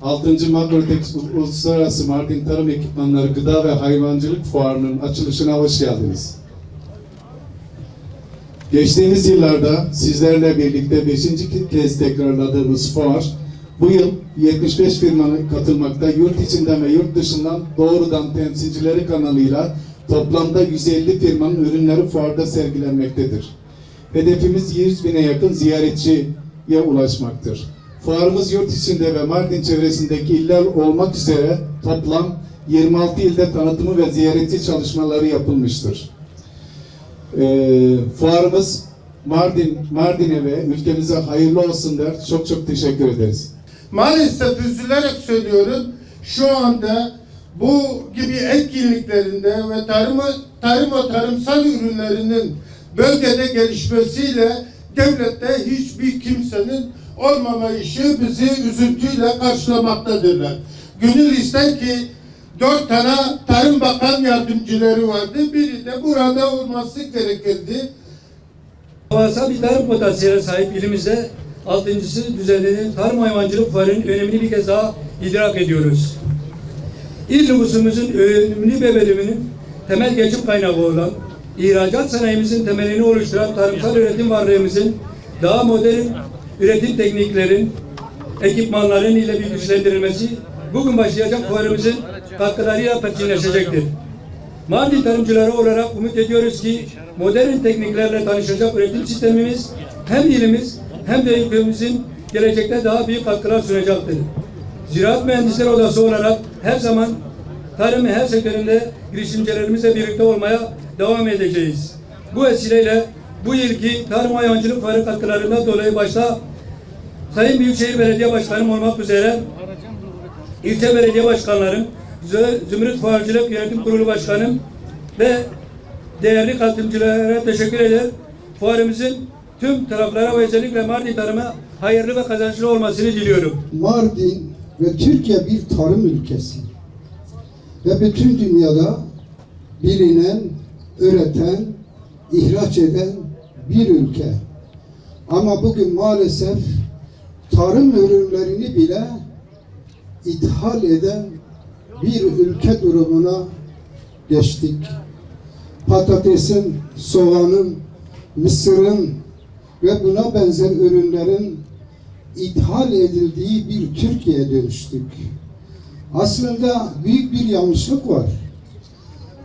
6. Makrotek Uluslararası Mardin Tarım Ekipmanları Gıda ve Hayvancılık Fuarı'nın açılışına hoş geldiniz. Geçtiğimiz yıllarda sizlerle birlikte 5. kez tekrarladığımız fuar, bu yıl 75 firmanın katılmakta, yurt içinden ve yurt dışından doğrudan temsilcileri kanalıyla toplamda 150 firmanın ürünleri fuarda sergilenmektedir. Hedefimiz 100.000'e yakın ziyaretçiye ulaşmaktır. Fuarımız yurt içinde ve Mardin çevresindeki iller olmak üzere toplam 26 ilde tanıtımı ve ziyaretçi çalışmaları yapılmıştır. Fuarımız Mardin'e ve ülkemize hayırlı olsun der. Çok çok teşekkür ederiz. Maalesef üzülerek söylüyorum, şu anda bu gibi etkinliklerinde ve tarımsal ürünlerinin bölgede gelişmesiyle devlette hiçbir kimsenin olmamayışı bizi üzüntüyle karşılamaktadırlar. Gönül ister ki 4 tane Tarım Bakan Yardımcıları vardı. Biri de burada olması gerekirdi. Devasa bir tarım potansiyeline sahip ilimizde 6.'sı düzenlenen tarım hayvancılık fuarının önemini bir kez daha idrak ediyoruz. İl nüfusumuzun önemli bir bölümünün temel geçim kaynağı olan, ihracat sanayimizin temelini oluşturan tarımsal üretim varlığımızın daha modern üretim tekniklerin, ekipmanların ile bir güçlendirilmesi bugün başlayacak fuarımızın katkılarıyla perçinleşecektir. Mardin tarımcıları olarak umut ediyoruz ki modern tekniklerle tanışacak üretim sistemimiz hem ilimiz hem de ülkemizin gelecekte daha büyük katkılar sunacaktır. Ziraat Mühendisleri Odası olarak her zaman tarım her sektöründe girişimcilerimizle birlikte olmaya devam edeceğiz. Bu vesileyle bu yılki tarım hayvancılık fuarı katkılarından dolayı başta Sayın Büyükşehir Belediye Başkanım olmak üzere ilçe belediye başkanlarım, Zümrüt Fuarcılık Yönetim Kurulu Başkanım ve değerli katılımcılara teşekkür eder. Fuarımızın tüm taraflara ve özellikle Mardin tarıma hayırlı ve kazançlı olmasını diliyorum. Mardin ve Türkiye bir tarım ülkesi ve bütün dünyada bilinen, üreten, ihraç eden bir ülke. Ama bugün maalesef tarım ürünlerini bile ithal eden bir ülke durumuna geçtik. Patatesin, soğanın, mısırın ve buna benzer ürünlerin ithal edildiği bir Türkiye'ye dönüştük. Aslında büyük bir yanlışlık var.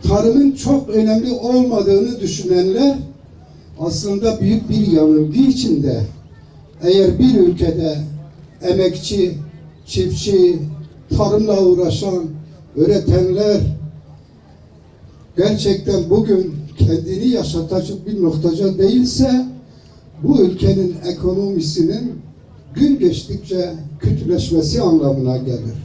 Tarımın çok önemli olmadığını düşünenler aslında büyük bir yanılgı içinde. Eğer bir ülkede emekçi, çiftçi, tarımla uğraşan, üretenler gerçekten bugün kendini yaşatacak bir noktaca değilse bu ülkenin ekonomisinin gün geçtikçe kötüleşmesi anlamına gelir.